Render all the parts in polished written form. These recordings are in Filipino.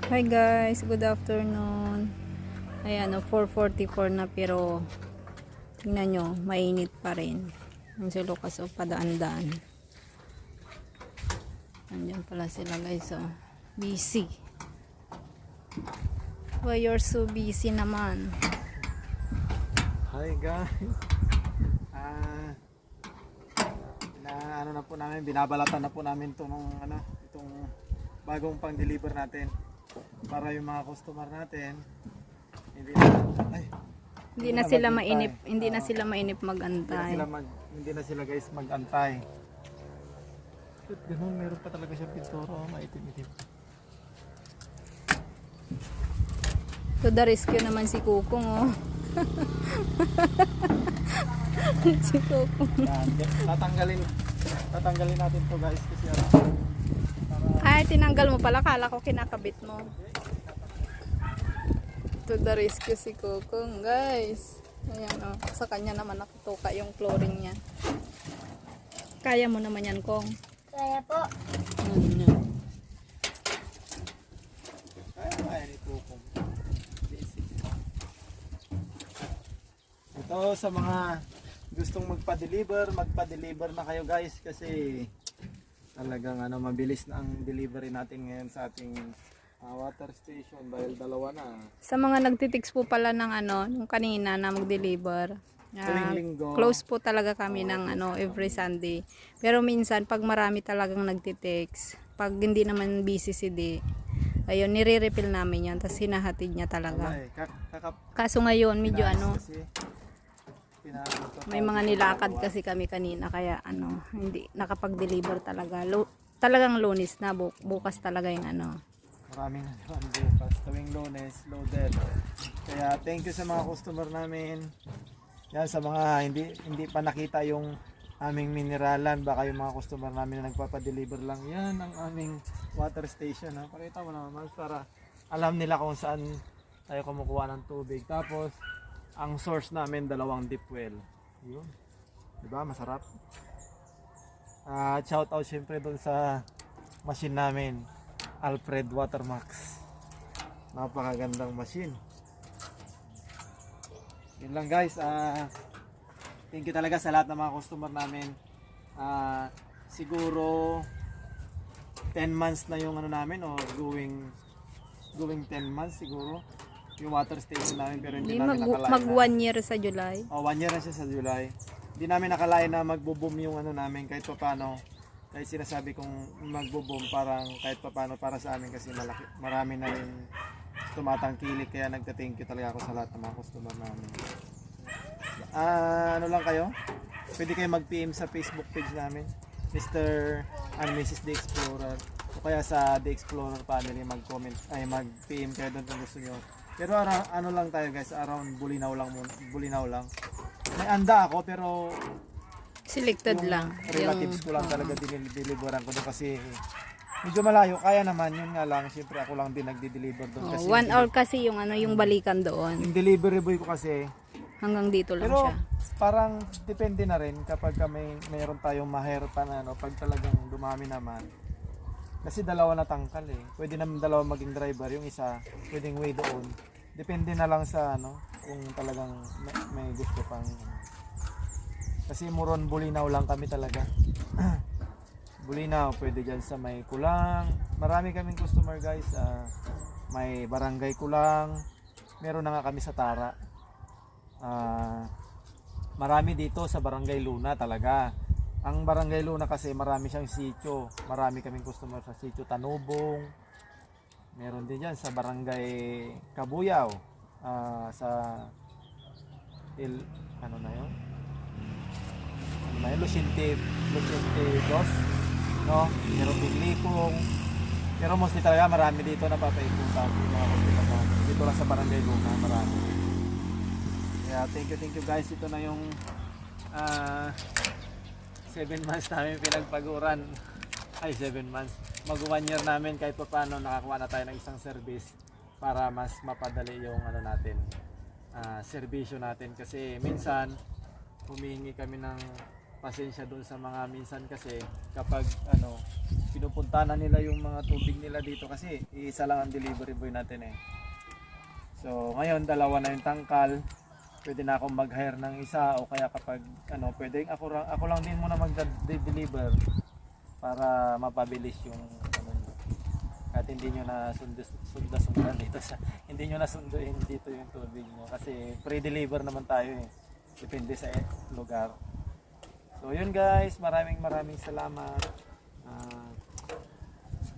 Hi guys, good afternoon. Ayan, 4:44 na pero tingnan nyo, mainit pa rin. Ang si Lucas padaan-daan. Nandiyan pala sila guys, busy. Why you're so busy naman? Hi guys. Ano na po namin, binabalatan na po namin itong bagong pang-deliver natin para yung mga customer natin hindi na sila mainip, hindi na sila mainip magantay. Hindi na sila guys magantay. Ganun, meron pa talaga siyang pintura, maitim-itim. To the rescue naman si Kukong, oh. Si Kukong. Yan, tatanggalin natin to guys kasi Ay, tinanggal mo pala, kala ko kinakabit mo. To the rescue si Kukong, guys. Ayan, oh. Sa kanya naman nakatuka yung flooring niya. Kaya mo naman yan, Kong. Kaya po. kaya ni Kukong. Ito sa mga gustong magpa-deliver na kayo guys kasi talagang mabilis na ang delivery natin ngayon sa ating water station dahil dalawa na. Sa mga nagtitix po pala ng nung kanina na mag-deliver. Tuwing linggo. Close po talaga kami ng every Sunday. Pero minsan pag marami talagang nagtitix, pag hindi naman busy si D, ayun, nire-refill namin yan, tapos hinahatid niya talaga. Kaso ngayon medyo may mga nilakad kasi kami kanina kaya hindi nakapag-deliver talaga. Talagang Lunes na, bukas talaga yung Maraming bukas. Tuwing Lunes, loaded. Kaya thank you sa mga customer namin. Yan, sa mga hindi pa nakita yung aming mineralan, baka yung mga customer namin na nagpapa-deliver lang. Yan ang aming water station. Pakita mo naman para alam nila kung saan tayo kumukuha ng tubig. Tapos ang source namin, 2 deep well. Yun. Diba? Masarap. Shout out syempre doon sa machine namin, Alfred Watermax. Napakagandang machine. Yun lang guys. Thank you talaga sa lahat ng mga customer namin. Siguro 10 months na yung namin, o going 10 months siguro yung water station namin, pero hindi namin nakalain mag 1 year sa July. 1 year na siya sa July. Hindi namin nakalain na magbo-boom yung namin kahit paano. Kahit sinasabi kong magbo-boom, parang kahit paano para sa amin kasi marami na rin tumatangkilik, kaya nagta-thank you talaga ako sa lahat ng mga customer namin. Ano lang kayo? Pwede kayo mag-PM sa Facebook page namin, Mr. and Mrs. The Explorer, o kaya sa The Explorer family, mag-comment ay mag-PM kayo doon kung gusto nyo. Pero lang tayo guys, around Bulinaw lang. May anda ako pero Selected lang. Relatives ko lang talaga dinideliveran ko doon kasi medyo malayo. Kaya naman, yun nga lang, siyempre ako lang din nagdi-deliver doon kasi 1 hour kasi yung yung balikan doon. yung delivery boy ko kasi. Hanggang dito lang Pero siya. parang depende na rin kapag mayroon tayong mahirapan pag talagang dumami naman. Kasi 2 na tangkal eh. Pwede naman 2 maging driver, yung isa pwedeng way doon. Depende na lang sa kung talagang may gusto pang kasi muron Bulinaw lang kami talaga. Bulinaw, pwede dyan sa may Kulang. Marami kaming customer guys. May Barangay Kulang. Meron na nga kami sa Tara. Marami dito sa Barangay Luna talaga. Ang Barangay Luna kasi marami siyang sitio. Marami kaming customer sa sitio Tanubong. Meron din dyan sa Barangay Kabuyaw. Sa Luciente 2, no? Meron din Lipong. Pero mostly talaga marami dito na papaikutan yung mga customer. Dito lang sa Barangay Luna marami. Kaya thank you guys. Ito na yung 7 months namin pinagpaguran. Ay, 7 months. Mag 1 year namin kahit paano nakakuha na tayo ng isang service para mas mapadali yung natin, serbisyo natin. Kasi minsan humihingi kami ng pasensya doon sa mga minsan kasi kapag pinupunta na nila yung mga tubig nila dito kasi iisa lang ang delivery boy natin eh. So ngayon dalawa na yung tangkal, pwede na akong mag-hire ng isa o kaya kapag ano, pwede ako lang din muna mag-deliver para mapabilis yung ano nyo. At hindi nyo na sundan dito sa hindi nyo na sunduin dito yung tubig nyo kasi pre-deliver naman tayo eh. Depende sa lugar. So yun guys, maraming salamat.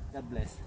God bless.